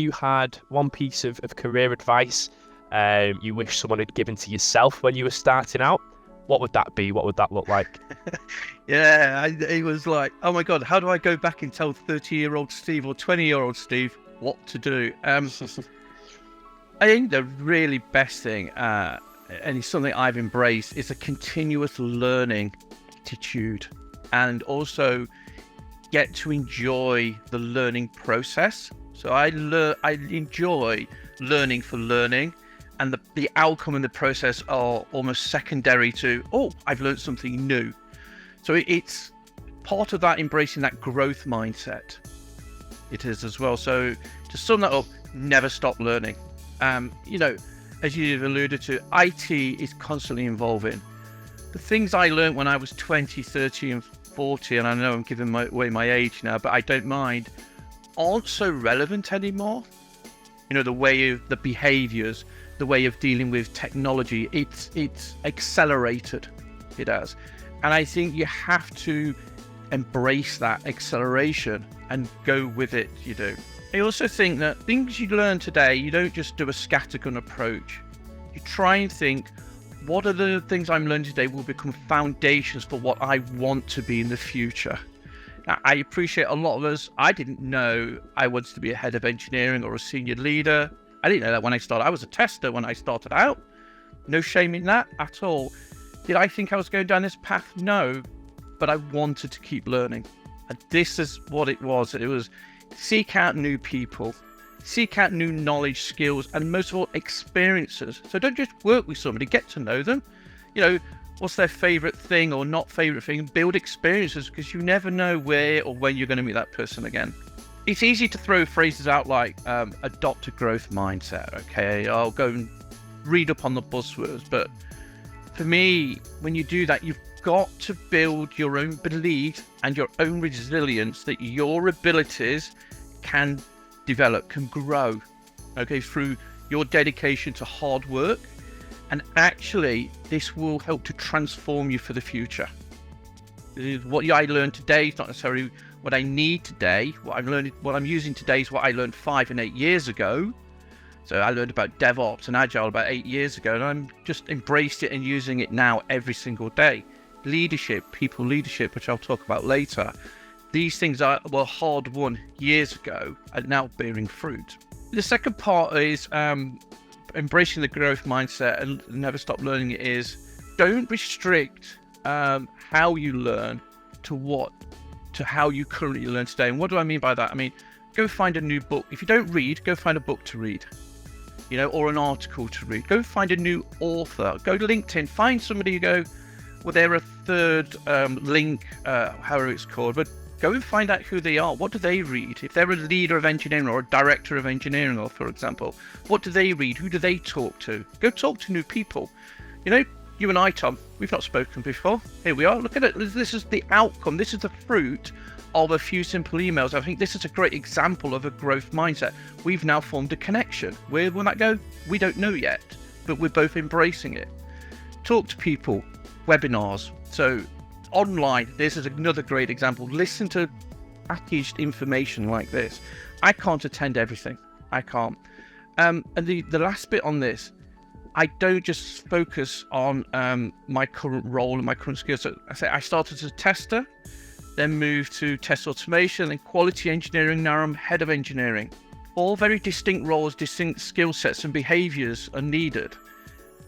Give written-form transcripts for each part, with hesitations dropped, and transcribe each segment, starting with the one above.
you had one piece of career advice you wish someone had given to yourself when you were starting out, what would that be? What would that look like? It was like, oh my God, how do I go back and tell 30-year-old Steve or 20-year-old Steve what to do? I think the really best thing, and it's something I've embraced, is a continuous learning attitude, and also get to enjoy the learning process. So I enjoy learning for learning, and the outcome and the process are almost secondary to, oh, I've learned something new. So it's part of that, embracing that growth mindset. It is as well. So to sum that up, never stop learning. As you've alluded to, IT is constantly evolving. The things I learned when I was 20, 30 and 40, and I know I'm giving away my age now, but I don't mind, aren't so relevant anymore. The way of the behaviors, the way of dealing with technology, it's accelerated. It has. And I think you have to embrace that acceleration and go with it. I also think that things you learn today, you don't just do a scattergun approach. You try and think, what are the things I'm learning today will become foundations for what I want to be in the future. Now, I appreciate a lot of us, I didn't know I wanted to be a head of engineering or a senior leader. I didn't know that when I started. I was a tester when I started out. No shame in that at all. Did I think I was going down this path? No, but I wanted to keep learning. And this is what it was. It was seek out new people, seek out new knowledge, skills, and most of all, experiences. So don't just work with somebody, get to know them. What's their favorite thing or not favorite thing, and build experiences, because you never know where or when you're going to meet that person again. It's easy to throw phrases out like adopt a growth mindset. Okay, I'll go and read up on the buzzwords, but for me, when you do that, you've got to build your own belief and your own resilience that your abilities can develop, can grow, okay, through your dedication to hard work. And actually, this will help to transform you for the future. What I learned today is not necessarily what I need today. What I'm using today is what I learned 5 and 8 years ago. So I learned about DevOps and Agile about 8 years ago, and I'm just embraced it and using it now every single day. Leadership, people leadership, which I'll talk about later. These things were hard won years ago and now bearing fruit. The second part is embracing the growth mindset and never stop learning. It is, don't restrict how you learn to how you currently learn today. And what do I mean by that? I mean, go find a new book. If you don't read, go find a book to read, or an article to read. Go find a new author. Go to LinkedIn, find somebody you go, well, they're a third link, however it's called, but go and find out who they are. What do they read? If they're a leader of engineering or a director of engineering, or for example, what do they read? Who do they talk to? Go talk to new people. You and I, Tom, we've not spoken before. Here we are. Look at it. This is the outcome. This is the fruit of a few simple emails. I think this is a great example of a growth mindset. We've now formed a connection. Where will that go? We don't know yet, but we're both embracing it. Talk to people. Webinars. So online, this is another great example. Listen to packaged information like this. I can't attend everything. I can't. And the last bit on this, I don't just focus on my current role and my current skills. So I started as a tester, then moved to test automation, then quality engineering. Now I'm head of engineering. All very distinct roles, distinct skill sets and behaviors are needed.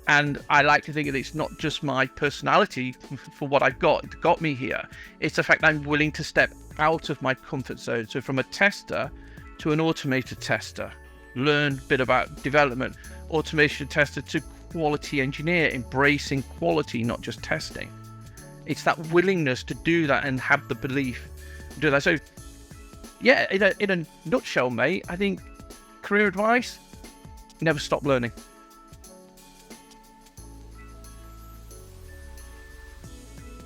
And I like to think that it's not just my personality for what I've got. It got me here. It's the fact that I'm willing to step out of my comfort zone. So from a tester to an automated tester, learn a bit about development, automation tester to quality engineer, embracing quality, not just testing. It's that willingness to do that and have the belief to do that. So yeah, in a nutshell, mate, I think career advice, never stop learning.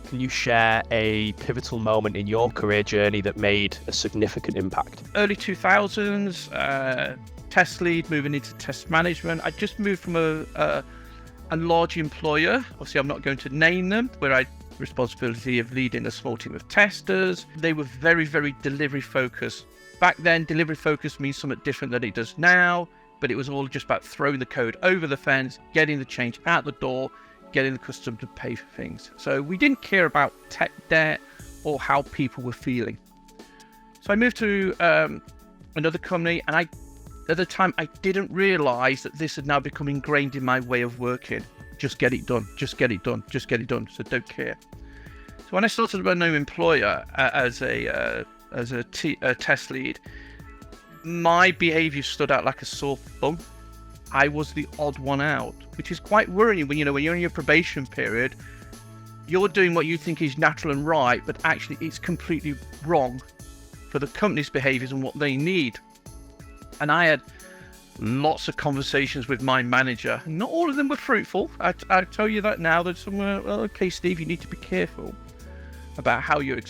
Can you share a pivotal moment in your career journey that made a significant impact? Early 2000s, test lead, moving into test management. I just moved from a large employer, obviously I'm not going to name them, where I responsibility of leading a small team of testers. They were very, very delivery focused. Back then, delivery focused means something different than it does now, but it was all just about throwing the code over the fence, getting the change out the door, getting the customer to pay for things. So we didn't care about tech debt or how people were feeling. So I moved to another company, and at the time I didn't realize that this had now become ingrained in my way of working. Just get it done, just get it done, just get it done. So don't care. So when I started my new employer as a test lead, my behavior stood out like a sore thumb. I was the odd one out, which is quite worrying when you're in your probation period. You're doing what you think is natural and right, but actually it's completely wrong for the company's behaviors and what they need. And I had lots of conversations with my manager. Not all of them were fruitful. I tell you that now. That some were, well, okay, Steve, you need to be careful about how you're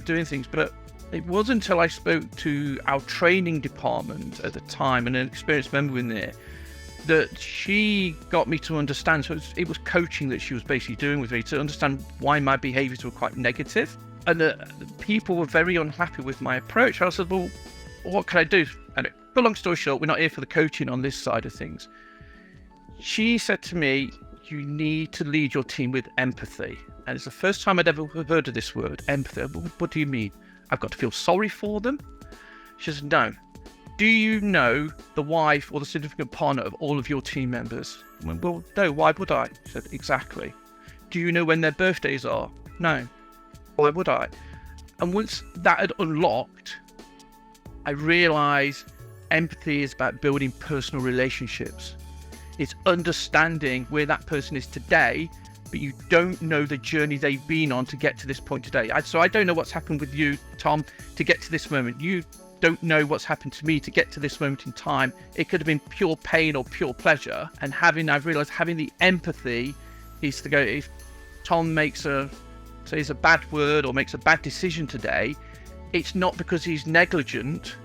doing things. But it wasn't until I spoke to our training department at the time and an experienced member in there that she got me to understand. So it was coaching that she was basically doing with me to understand why my behaviors were quite negative. And the people were very unhappy with my approach. I said, well, what can I do? And but long story short, we're not here for the coaching on this side of things. She said to me, you need to lead your team with empathy. And it's the first time I'd ever heard of this word, empathy. What do you mean? I've got to feel sorry for them? She says, no. Do you know the wife or the significant partner of all of your team members? I went, well, no, why would I? She said, exactly. Do you know when their birthdays are? No. Why would I? And once that had unlocked, I realised empathy is about building personal relationships. It's understanding where that person is today, but you don't know the journey they've been on to get to this point today. So I don't know what's happened with you, Tom, to get to this moment. You don't know what's happened to me to get to this moment in time. It could have been pure pain or pure pleasure. And I've realised having the empathy is to go, if Tom says a bad word or makes a bad decision today, it's not because he's negligent.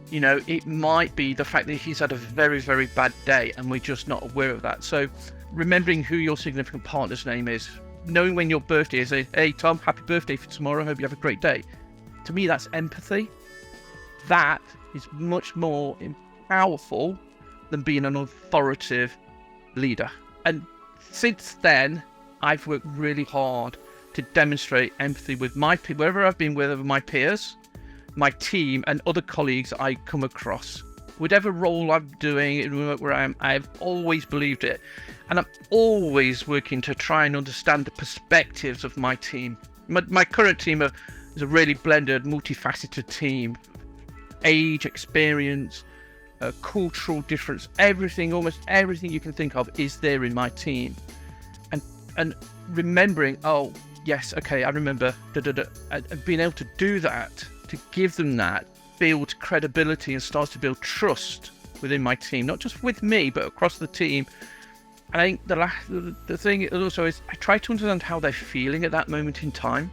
You know, it might be the fact that he's had a very, very bad day and we're just not aware of that. So remembering who your significant partner's name is, knowing when your birthday is, hey Tom, happy birthday for tomorrow, hope you have a great day. To me, that's empathy. That is much more powerful than being an authoritative leader. And since then, I've worked really hard to demonstrate empathy with my people, wherever I've been with my peers, my team, and other colleagues I come across. Whatever role I'm doing, where I am, I've always believed it. And I'm always working to try and understand the perspectives of my team. My current team is a really blended, multifaceted team. Age, experience, cultural difference, almost everything you can think of is there in my team. And remembering, oh, yes, okay, I remember, and being able to do that, to give them that, build credibility and starts to build trust within my team, not just with me, but across the team. And I think the thing also is I try to understand how they're feeling at that moment in time.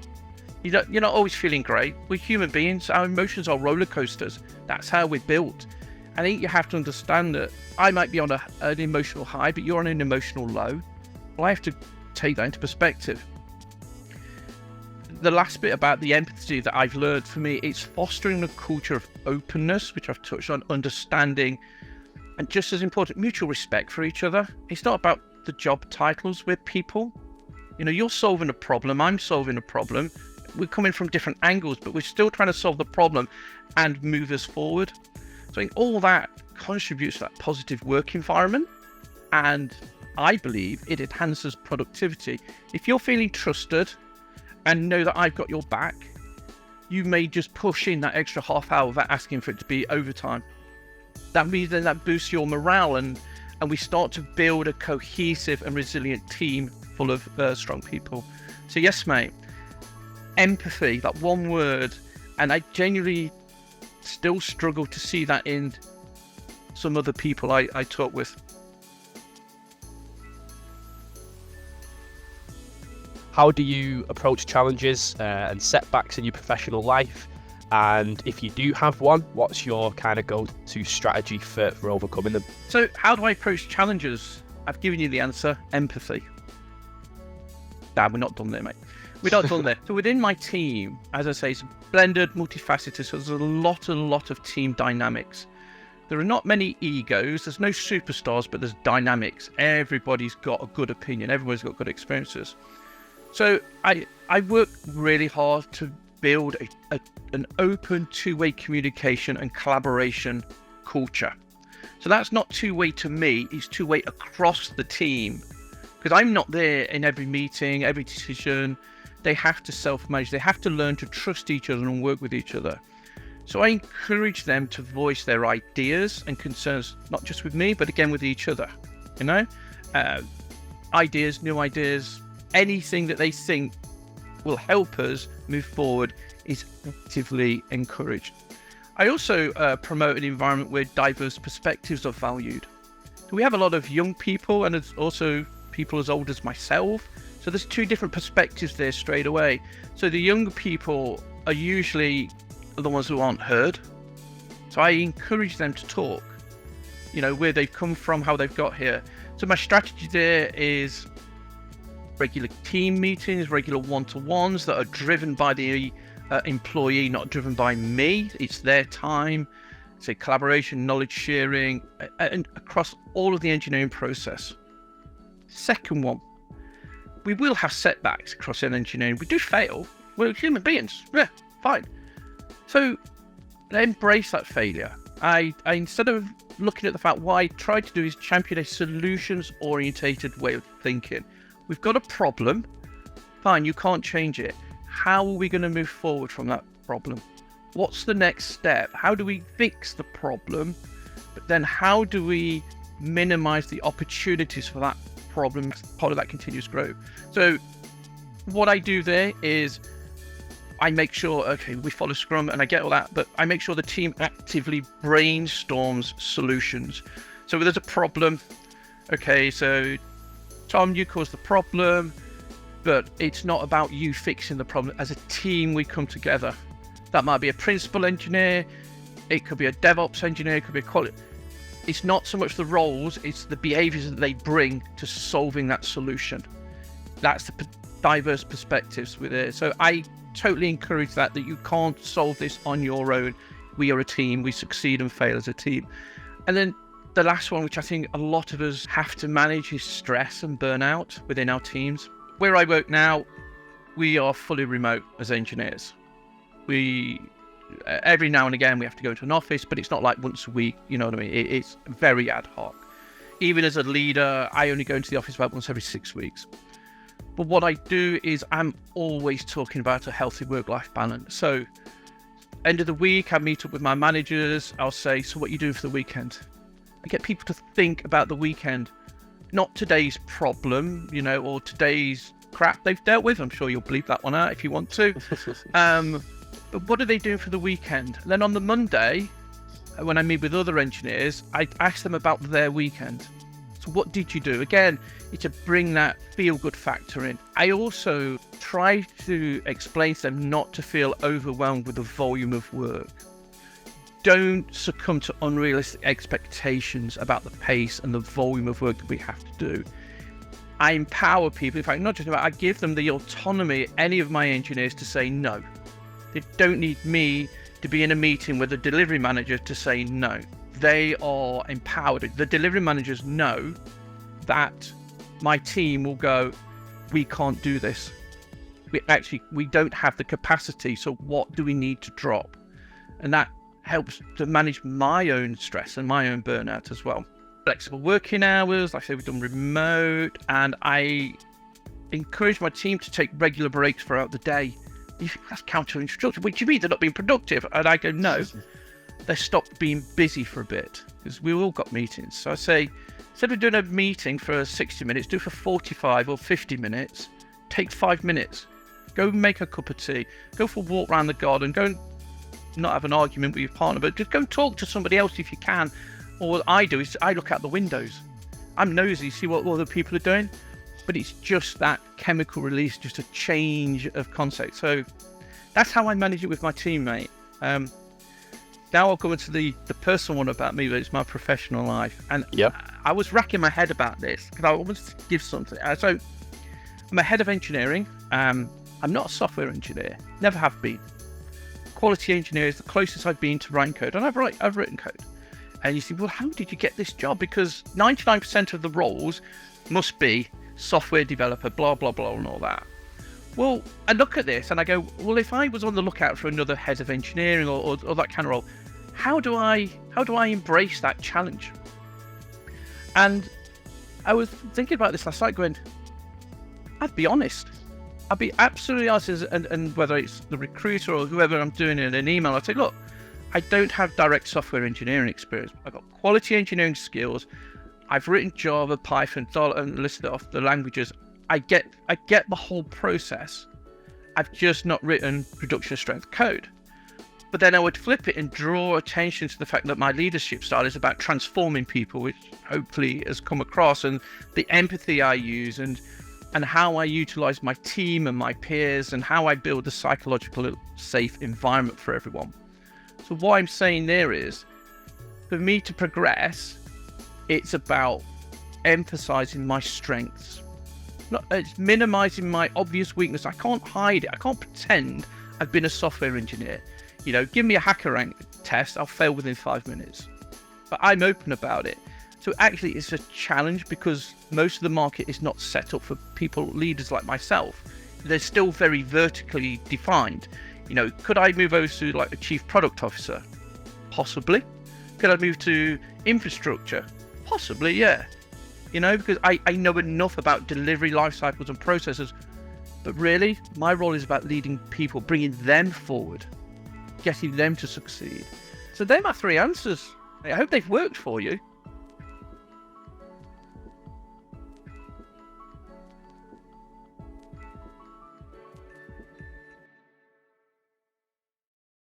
You're not always feeling great. We're human beings. Our emotions are roller coasters. That's how we're built. I think you have to understand that I might be on an emotional high, but you're on an emotional low. Well, I have to take that into perspective. The last bit about the empathy that I've learned, for me, it's fostering a culture of openness, which I've touched on, understanding, and just as important, mutual respect for each other. It's not about the job titles. We're people. You know, you're solving a problem, I'm solving a problem. We're coming from different angles, but we're still trying to solve the problem and move us forward. So I think all that contributes to that positive work environment, and I believe it enhances productivity. If you're feeling trusted and know that I've got your back, you may just push in that extra half hour without asking for it to be overtime. That means then that boosts your morale, and we start to build a cohesive and resilient team full of strong people. So yes, mate, empathy, that one word, and I genuinely still struggle to see that in some other people I talk with. How do you approach challenges and setbacks in your professional life? And if you do have one, what's your kind of go-to strategy for overcoming them? So how do I approach challenges? I've given you the answer, empathy. Nah, we're not done there, mate. We're not done there. So within my team, as I say, it's blended, multifaceted. So there's a lot of team dynamics. There are not many egos. There's no superstars, but there's dynamics. Everybody's got a good opinion. Everybody's got good experiences. So I work really hard to build an open two-way communication and collaboration culture. So that's not two-way to me, it's two-way across the team. Because I'm not there in every meeting, every decision. They have to self-manage. They have to learn to trust each other and work with each other. So I encourage them to voice their ideas and concerns, not just with me, but again with each other. You know, ideas, new ideas, anything that they think will help us move forward is actively encouraged. I also promote an environment where diverse perspectives are valued. We have a lot of young people, and there's also people as old as myself. So there's two different perspectives there straight away. So the younger people are usually the ones who aren't heard. So I encourage them to talk, you know, where they've come from, how they've got here. So my strategy there is regular team meetings, regular one-to-ones that are driven by the employee, not driven by me. It's their time. So collaboration, knowledge sharing, and across all of the engineering process. Second one, we will have setbacks across engineering. We do fail. We're human beings. Yeah, fine. So embrace that failure. I instead of looking at the fact, what I try to do is champion a solutions-orientated way of thinking. We've got a problem. Fine, you can't change it. How are we going to move forward from that problem? What's the next step? How do we fix the problem? But then how do we minimize the opportunities for that problem as part of that continuous growth? So what I do there is I make sure, okay, we follow Scrum and I get all that, but I make sure the team actively brainstorms solutions. So if there's a problem, okay, so Tom, you caused the problem, but it's not about you fixing the problem. As a team, we come together. That might be a principal engineer, it could be a DevOps engineer, it could be a quality. It's not so much the roles, it's the behaviors that they bring to solving that solution. That's the diverse perspectives with it. So I totally encourage that you can't solve this on your own. We are a team, we succeed and fail as a team. And then the last one, which I think a lot of us have to manage, is stress and burnout within our teams. Where I work now, we are fully remote as engineers. We every now and again we have to go to an office, but it's not like once a week, you know what I mean? It's very ad hoc. Even as a leader, I only go into the office about once every 6 weeks. But what I do is I'm always talking about a healthy work-life balance. So end of the week, I meet up with my managers. I'll say, so what are you doing for the weekend? I get people to think about the weekend, not today's problem, you know, or today's crap they've dealt with. I'm sure you'll bleep that one out if you want to. But what are they doing for the weekend? And then on the Monday, when I meet with other engineers, I ask them about their weekend. So what did you do? Again, it's to bring that feel-good factor in. I also try to explain to them not to feel overwhelmed with the volume of work. Don't succumb to unrealistic expectations about the pace and the volume of work that we have to do. I empower people. In fact, not just about, I give them the autonomy, any of my engineers, to say no. They don't need me to be in a meeting with a delivery manager to say no. They are empowered. The delivery managers know that my team will go, we can't do this. We don't have the capacity. So what do we need to drop? And that helps to manage my own stress and my own burnout as well. Flexible working hours, like I say, we've done remote, and I encourage my team to take regular breaks throughout the day. That's counterintuitive. What do you mean they're not being productive? And I go, no, they stopped being busy for a bit, because we've all got meetings. So I say, instead of doing a meeting for 60 minutes, do it for 45 or 50 minutes. Take 5 minutes. Go make a cup of tea. Go for a walk around the garden. Go and not have an argument with your partner, but just go and talk to somebody else if you can. Or what I do is I look out the windows. I'm nosy, see what other people are doing. But it's just that chemical release, just a change of concept. So that's how I manage it with my teammate. Now I'll go into the personal one about me, but it's my professional life. And yep. I was racking my head about this because I wanted to give something. So I'm a head of engineering. I'm not a software engineer, never have been. Quality engineer is the closest I've been to writing code, and I've written code. And you say, well, how did you get this job? Because 99% of the roles must be software developer, blah, blah, blah, and all that. Well, I look at this and I go, well, if I was on the lookout for another head of engineering or that kind of role, how do I embrace that challenge? And I was thinking about this last night, going, I'd be honest. I'd be absolutely honest, and whether it's the recruiter or whoever I'm doing in an email, I'd say, look, I don't have direct software engineering experience. I've got quality engineering skills. I've written Java, Python, and listed off the languages. I get the whole process. I've just not written production strength code. But then I would flip it and draw attention to the fact that my leadership style is about transforming people, which hopefully has come across, and the empathy I use, and how I utilize my team and my peers, and how I build a psychological safe environment for everyone. So what I'm saying there is, for me to progress, it's about emphasizing my strengths. It's minimizing my obvious weakness. I can't hide it. I can't pretend I've been a software engineer. You know, give me a hacker rank test, I'll fail within 5 minutes. But I'm open about it. So actually it's a challenge, because most of the market is not set up for leaders like myself. They're still very vertically defined. You know, could I move over to like a chief product officer? Possibly. Could I move to infrastructure? Possibly, yeah. You know, because I know enough about delivery life cycles and processes. But really, my role is about leading people, bringing them forward, getting them to succeed. So they're my 3 answers. I hope they've worked for you.